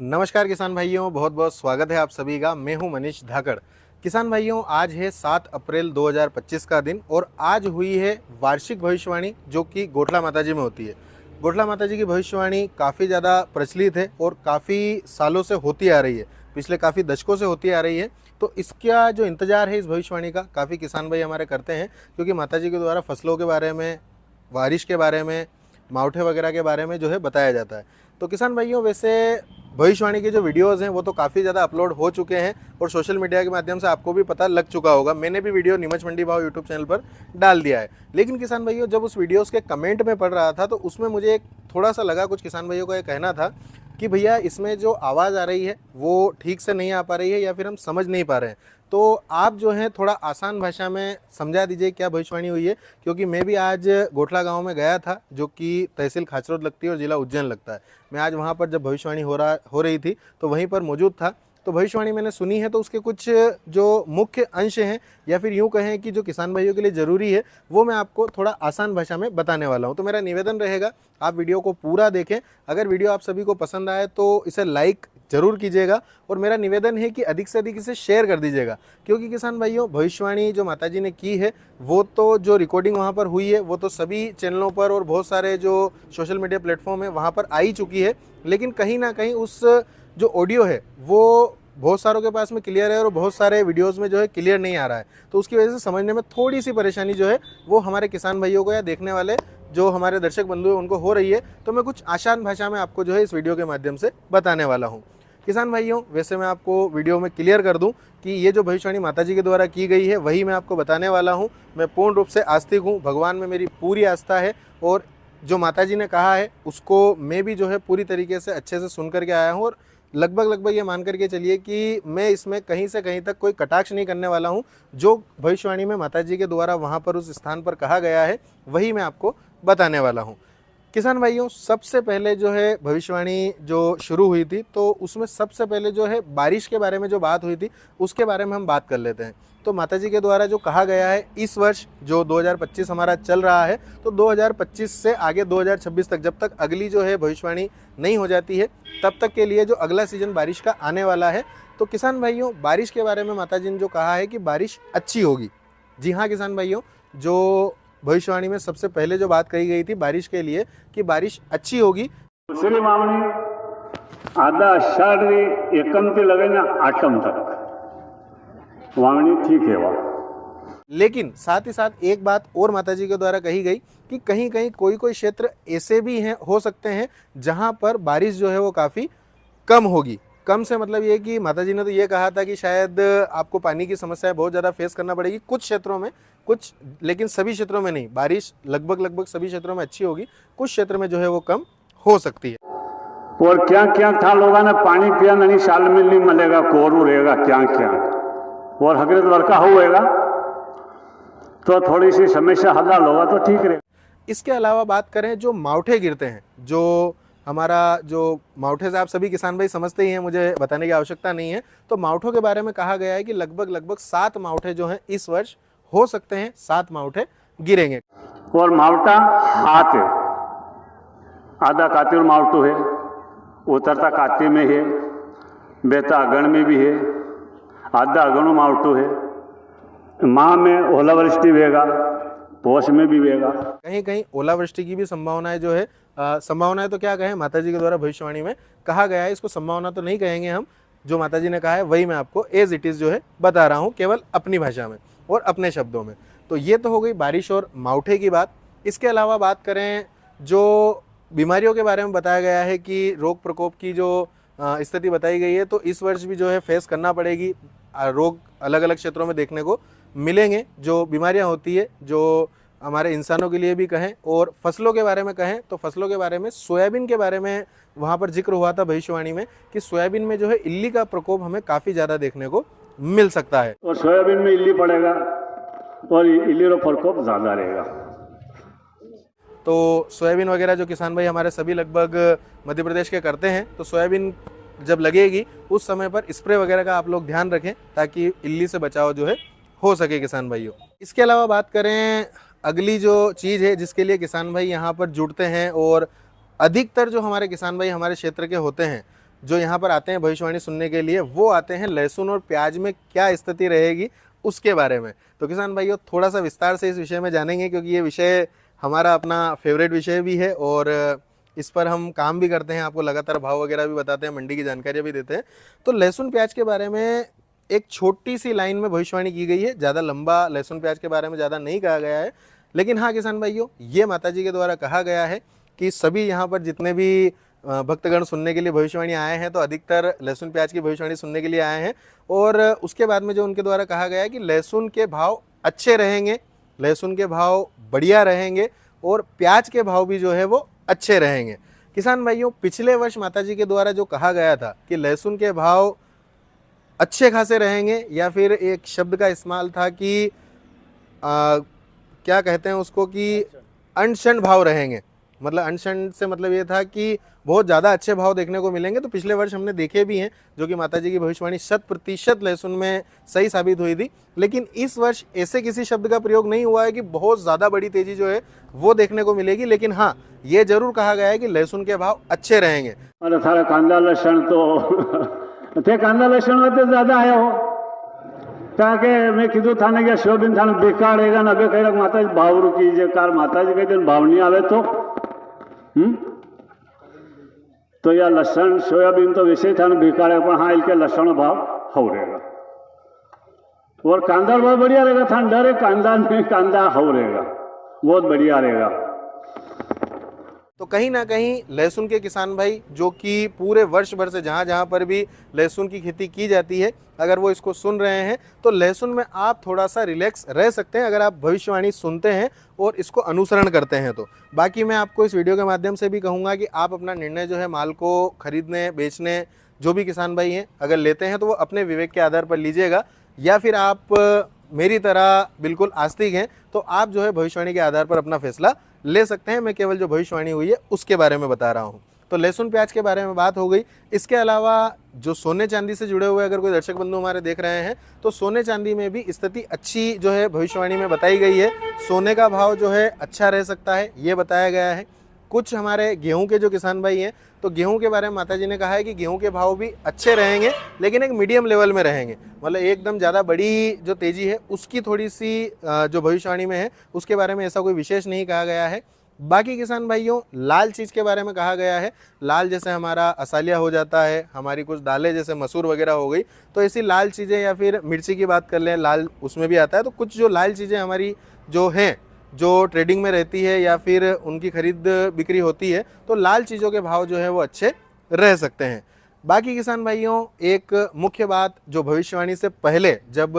नमस्कार किसान भाइयों, बहुत बहुत स्वागत है आप सभी का। मैं हूं मनीष धाकड़। किसान भाइयों, आज है 7 अप्रैल 2025 का दिन और आज हुई है वार्षिक भविष्यवाणी जो कि गोठला माताजी में होती है। गोठला माताजी की भविष्यवाणी काफ़ी ज़्यादा प्रचलित है और काफ़ी सालों से होती आ रही है, पिछले काफ़ी दशकों से होती आ रही है। तो इसका जो इंतज़ार है इस भविष्यवाणी का काफ़ी किसान भाई हमारे करते हैं, क्योंकि माताजी के द्वारा फसलों के बारे में, बारिश के बारे में, मावठे वगैरह के बारे में जो है बताया जाता है। तो किसान भाइयों, वैसे भविष्यवाणी के जो वीडियोज़ हैं वो तो काफ़ी ज़्यादा अपलोड हो चुके हैं और सोशल मीडिया के माध्यम से आपको भी पता लग चुका होगा। मैंने भी वीडियो नीमच मंडी भाव यूट्यूब चैनल पर डाल दिया है। लेकिन किसान भाइयों, जब उस वीडियोज़ के कमेंट में पढ़ रहा था तो उसमें मुझे एक थोड़ा सा लगा, कुछ किसान भाइयों का ये कहना था कि भैया इसमें जो आवाज़ आ रही है वो ठीक से नहीं आ पा रही है या फिर हम समझ नहीं पा रहे हैं। तो आप जो है थोड़ा आसान भाषा में समझा दीजिए क्या भविष्यवाणी हुई है, क्योंकि मैं भी आज गोठला गांव में गया था जो कि तहसील खाचरोद लगती है और ज़िला उज्जैन लगता है। मैं आज वहां पर जब भविष्यवाणी हो रही थी तो वहीं पर मौजूद था। तो भविष्यवाणी मैंने सुनी है, तो उसके कुछ जो मुख्य अंश हैं या फिर यूँ कहें कि जो किसान भाइयों के लिए ज़रूरी है वो मैं आपको थोड़ा आसान भाषा में बताने वाला हूँ। तो मेरा निवेदन रहेगा आप वीडियो को पूरा देखें। अगर वीडियो आप सभी को पसंद आए तो इसे लाइक ज़रूर कीजिएगा और मेरा निवेदन है कि अधिक से अधिक इसे शेयर कर दीजिएगा, क्योंकि किसान भाइयों भविष्यवाणी जो माताजी ने की है वो तो जो रिकॉर्डिंग वहाँ पर हुई है वो तो सभी चैनलों पर और बहुत सारे जो सोशल मीडिया प्लेटफॉर्म है वहाँ पर आ ही चुकी है। लेकिन कहीं ना कहीं उस जो ऑडियो है वो बहुत सारों के पास में क्लियर है और बहुत सारे वीडियोस में जो है क्लियर नहीं आ रहा है। तो उसकी वजह से समझने में थोड़ी सी परेशानी जो है वो हमारे किसान भाइयों को या देखने वाले जो हमारे दर्शक बंधु हैं उनको हो रही है। तो मैं कुछ आसान भाषा में आपको जो है इस वीडियो के माध्यम से बताने वाला हूँ। किसान भाइयों, वैसे मैं आपको वीडियो में क्लियर कर दूं कि ये जो भविष्यवाणी माताजी के द्वारा की गई है वही मैं आपको बताने वाला हूं। मैं पूर्ण रूप से आस्तिक हूं, भगवान में मेरी पूरी आस्था है और जो माताजी ने कहा है उसको मैं भी जो है पूरी तरीके से अच्छे से सुन करके आया हूं और लगभग ये मान करके चलिए कि मैं इसमें कहीं से कहीं तक कोई कटाक्ष नहीं करने वाला हूं। जो भविष्यवाणी में माताजी के द्वारा वहाँ पर उस स्थान पर कहा गया है वही मैं आपको बताने वाला हूँ। किसान भाइयों, सबसे पहले जो है भविष्यवाणी जो शुरू हुई थी तो उसमें सबसे पहले जो है बारिश के बारे में जो बात हुई थी उसके बारे में हम बात कर लेते हैं। तो माताजी के द्वारा जो कहा गया है इस वर्ष जो 2025 हमारा चल रहा है, तो 2025 से आगे 2026 तक, जब तक अगली जो है भविष्यवाणी नहीं हो जाती है तब तक के लिए जो अगला सीजन बारिश का आने वाला है। तो किसान भाइयों, बारिश के बारे में माताजी ने जो कहा है कि बारिश अच्छी होगी। जी हाँ किसान भाइयों, जो भविष्यवाणी में सबसे पहले जो बात कही गई थी बारिश के लिए कि बारिश अच्छी होगी। दुसरी वावणी आता आषाढ एकम ते लगेन आठम तक वावणी ठीक है वह। लेकिन साथ ही साथ एक बात और माताजी के द्वारा कही गई कि कहीं कहीं कोई क्षेत्र ऐसे भी हैं, हो सकते हैं जहां पर बारिश जो है वो काफ़ी कम होगी। कम से मतलब ये कि माताजी ने तो ये कहा था कि शायद आपको पानी की समस्या बहुत ज़्यादा फेस करना पड़ेगी कुछ क्षेत्रों में, कुछ, लेकिन सभी क्षेत्रों में नहीं। बारिश लगभग सभी क्षेत्रों में अच्छी होगी, कुछ क्षेत्र में जो है वो कम हो सकती है। और क्या क्या था लोगों ने पानी पिया नहीं, साल में नहीं मिलेगा, कोरू रहेगा क्या क्या, और हगरे वर्षा होएगा तो थोड़ी सी समस्या हल होगा तो ठीक रहेगा। इसके अलावा बात करें जो मावठे गिरते हैं, जो हमारा जो मावठे से आप सभी किसान भाई समझते ही हैं, मुझे बताने की आवश्यकता नहीं है। तो मावठों के बारे में कहा गया है कि लगभग 7 मावठे जो हैं इस वर्ष हो सकते हैं, 7 मावठे गिरेंगे। और मावटा हाथ है, आधा काते और मावटो है, उतरता काते में है, बेता अगण में भी है, आधा अगणों मावटो है, माह में ओलावृष्टि वेगा, पोष में भी वेगा, कहीं कहीं ओलावृष्टि की भी संभावनाएं जो है, संभावनाएं तो क्या कहें, माताजी के द्वारा भविष्यवाणी में कहा गया है, इसको संभावना तो नहीं कहेंगे हम, जो माताजी ने कहा है वही मैं आपको एज इट इज़ जो है बता रहा हूँ, केवल अपनी भाषा में और अपने शब्दों में। तो ये तो हो गई बारिश और मावठे की बात। इसके अलावा बात करें जो बीमारियों के बारे में बताया गया है कि रोग प्रकोप की जो स्थिति बताई गई है, तो इस वर्ष भी जो है फेस करना पड़ेगी। रोग अलग अलग क्षेत्रों में देखने को मिलेंगे, जो बीमारियां होती है, जो हमारे इंसानों के लिए भी कहें और फसलों के बारे में कहें तो फसलों के बारे में सोयाबीन के बारे में वहाँ पर जिक्र हुआ था भविष्यवाणी में कि सोयाबीन में जो है इल्ली का प्रकोप हमें काफ़ी ज़्यादा देखने को मिल सकता है। और सोयाबीन में इल्ली पड़ेगा और इल्ली का प्रकोप ज़्यादा रहेगा। तो सोयाबीन वगैरह जो किसान भाई हमारे सभी लगभग मध्य प्रदेश के करते हैं, तो सोयाबीन जब लगेगी उस समय पर स्प्रे वगैरह का आप लोग ध्यान रखें ताकि इल्ली से बचाव जो है हो सके किसान भाइयों। इसके अलावा बात करें अगली जो चीज़ है जिसके लिए किसान भाई यहाँ पर जुड़ते हैं और अधिकतर जो हमारे किसान भाई हमारे क्षेत्र के होते हैं, जो यहाँ पर आते हैं भविष्यवाणी सुनने के लिए, वो आते हैं लहसुन और प्याज में क्या स्थिति रहेगी उसके बारे में। तो किसान भाइयों थोड़ा सा विस्तार से इस विषय में जानेंगे, क्योंकि ये विषय हमारा अपना फेवरेट विषय भी है और इस पर हम काम भी करते हैं, आपको लगातार भाव वगैरह भी बताते हैं, मंडी की जानकारियाँ भी देते हैं। तो लहसुन प्याज के बारे में एक छोटी सी लाइन में भविष्यवाणी की गई है, ज़्यादा लंबा लहसुन प्याज के बारे में ज़्यादा नहीं कहा गया है। लेकिन हाँ किसान भाइयों, ये माताजी के द्वारा कहा गया है कि सभी यहाँ पर जितने भी भक्तगण सुनने के लिए भविष्यवाणी आए हैं, तो अधिकतर लहसुन प्याज की भविष्यवाणी सुनने के लिए आए हैं। और उसके बाद में जो उनके द्वारा कहा गया है कि लहसुन के भाव अच्छे रहेंगे, लहसुन के भाव बढ़िया रहेंगे और प्याज के भाव भी जो है वो अच्छे रहेंगे। किसान भाइयों पिछले वर्ष माताजी के द्वारा जो कहा गया था कि लहसुन के भाव अच्छे खासे रहेंगे, या फिर एक शब्द का इस्तेमाल था कि क्या कहते हैं उसको, कि अनशन भाव रहेंगे। मतलब अनशन से मतलब ये था कि बहुत ज़्यादा अच्छे भाव देखने को मिलेंगे। तो पिछले वर्ष हमने देखे भी हैं, जो कि माताजी की भविष्यवाणी 100% लहसुन में सही साबित हुई थी। लेकिन इस वर्ष ऐसे किसी शब्द का प्रयोग नहीं हुआ है कि बहुत ज़्यादा बड़ी तेज़ी जो है वो देखने को मिलेगी। लेकिन हाँ, ये जरूर कहा गया है कि लहसुन के भाव अच्छे रहेंगे। अरे थारा कांदा लहसुन तो थे कांदा लहसुन में तो ज़्यादा आया हो, ताकि मैं कीधु थाने के शोभिन थाने बेकाड़ेगा ना बेकाड़ा माता जी भाव रुकी जे कार माता जी कई दिन भाव नहीं आवे तो या लहसुन सोयाबीन तो वैसे ही थाने बेकाड़े, पर हाँ इनके लहसुन भाव हो रहेगा और कांदा बहुत बढ़िया रहेगा। थाने डरे कांदा नहीं, कांदा हो रहेगा, बहुत बढ़िया रहेगा। तो कहीं ना कहीं लहसुन के किसान भाई जो कि पूरे वर्ष भर से जहाँ जहाँ पर भी लहसुन की खेती की जाती है, अगर वो इसको सुन रहे हैं तो लहसुन में आप थोड़ा सा रिलैक्स रह सकते हैं, अगर आप भविष्यवाणी सुनते हैं और इसको अनुसरण करते हैं तो। बाकी मैं आपको इस वीडियो के माध्यम से भी कहूँगा कि आप अपना निर्णय जो है माल को खरीदने बेचने, जो भी किसान भाई हैं अगर लेते हैं तो वो अपने विवेक के आधार पर लीजिएगा, या फिर आप मेरी तरह बिल्कुल आस्तिक हैं तो आप जो है भविष्यवाणी के आधार पर अपना फैसला ले सकते हैं। मैं केवल जो भविष्यवाणी हुई है उसके बारे में बता रहा हूँ। तो लहसुन प्याज के बारे में बात हो गई। इसके अलावा जो सोने चांदी से जुड़े हुए अगर कोई दर्शक बंधु हमारे देख रहे हैं तो सोने चांदी में भी स्थिति अच्छी जो है भविष्यवाणी में बताई गई है। सोने का भाव जो है अच्छा रह सकता है, ये बताया गया है। कुछ हमारे गेहूं के जो किसान भाई हैं तो गेहूं के बारे में माताजी ने कहा है कि गेहूं के भाव भी अच्छे रहेंगे, लेकिन एक मीडियम लेवल में रहेंगे। मतलब एकदम ज़्यादा बड़ी जो तेज़ी है उसकी थोड़ी सी जो भविष्यवाणी में है उसके बारे में ऐसा कोई विशेष नहीं कहा गया है। बाकी किसान भाइयों लाल चीज़ के बारे में कहा गया है। लाल जैसे हमारा असालिया हो जाता है, हमारी कुछ दालें जैसे मसूर वगैरह हो गई, तो ऐसी लाल चीज़ें, या फिर मिर्ची की बात कर लें लाल उसमें भी आता है। तो कुछ जो लाल चीज़ें हमारी जो हैं जो ट्रेडिंग में रहती है या फिर उनकी खरीद बिक्री होती है, तो लाल चीज़ों के भाव जो है वो अच्छे रह सकते हैं। बाकी किसान भाइयों एक मुख्य बात जो भविष्यवाणी से पहले जब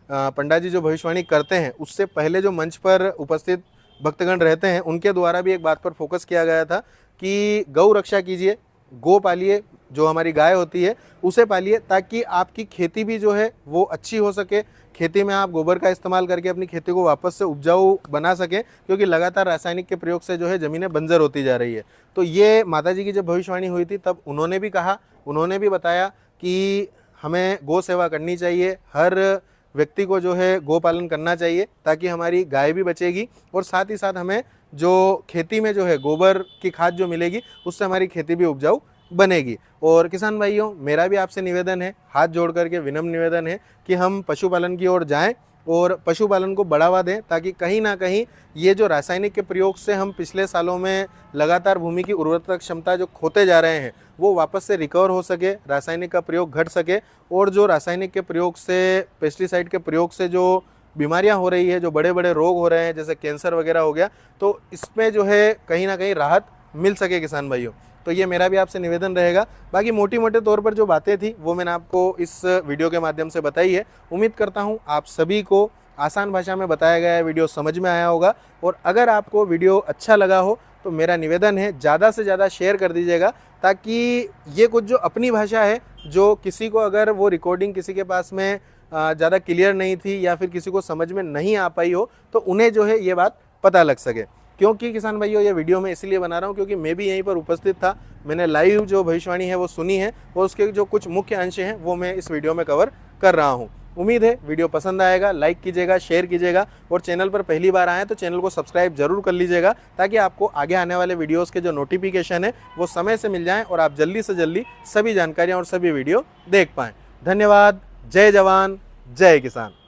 पंडा जी जो भविष्यवाणी करते हैं उससे पहले जो मंच पर उपस्थित भक्तगण रहते हैं उनके द्वारा भी एक बात पर फोकस किया गया था कि गौ रक्षा कीजिए, गो पालिए, जो हमारी गाय होती है उसे पालिए, ताकि आपकी खेती भी जो है वो अच्छी हो सके। खेती में आप गोबर का इस्तेमाल करके अपनी खेती को वापस से उपजाऊ बना सकें, क्योंकि लगातार रासायनिक के प्रयोग से जो है ज़मीनें बंजर होती जा रही है। तो ये माताजी की जब भविष्यवाणी हुई थी तब उन्होंने भी कहा, उन्होंने भी बताया कि हमें गौ सेवा करनी चाहिए, हर व्यक्ति को जो है गौ पालन करना चाहिए ताकि हमारी गाय भी बचेगी और साथ ही साथ हमें जो खेती में जो है गोबर की खाद जो मिलेगी उससे हमारी खेती भी उपजाऊ बनेगी। और किसान भाइयों मेरा भी आपसे निवेदन है, हाथ जोड़ करके विनम्र निवेदन है कि हम पशुपालन की ओर जाएं और पशुपालन को बढ़ावा दें, ताकि कहीं ना कहीं ये जो रासायनिक के प्रयोग से हम पिछले सालों में लगातार भूमि की उर्वरता क्षमता जो खोते जा रहे हैं वो वापस से रिकवर हो सके, रासायनिक का प्रयोग घट सके, और जो रासायनिक के प्रयोग से, पेस्टिसाइड के प्रयोग से जो बीमारियां हो रही है, जो बड़े बड़े रोग हो रहे हैं जैसे कैंसर वगैरह हो गया, तो इसमें जो है कहीं ना कहीं राहत मिल सके किसान भाइयों। तो ये मेरा भी आपसे निवेदन रहेगा। बाकी मोटी मोटे तौर पर जो बातें थी वो मैंने आपको इस वीडियो के माध्यम से बताई है। उम्मीद करता हूँ आप सभी को आसान भाषा में बताया गया वीडियो समझ में आया होगा, और अगर आपको वीडियो अच्छा लगा हो तो मेरा निवेदन है ज़्यादा से ज़्यादा शेयर कर दीजिएगा, ताकि ये कुछ जो अपनी भाषा है, जो किसी को अगर वो रिकॉर्डिंग किसी के पास में ज़्यादा क्लियर नहीं थी या फिर किसी को समझ में नहीं आ पाई हो, तो उन्हें जो है ये बात पता लग सके। क्योंकि किसान भाइयों ये वीडियो मैं इसलिए बना रहा हूँ क्योंकि मैं भी यहीं पर उपस्थित था, मैंने लाइव जो भविष्यवाणी है वो सुनी है और उसके जो कुछ मुख्य अंश हैं वो मैं इस वीडियो में कवर कर रहा हूँ। उम्मीद है वीडियो पसंद आएगा, लाइक कीजिएगा, शेयर कीजिएगा और चैनल पर पहली बार आए तो चैनल को सब्सक्राइब जरूर कर लीजिएगा ताकि आपको आगे आने वाले वीडियोस के जो नोटिफिकेशन है वो समय से मिल जाएं और आप जल्दी से जल्दी सभी जानकारियां और सभी वीडियो देख पाएं। धन्यवाद। जय जवान, जय किसान।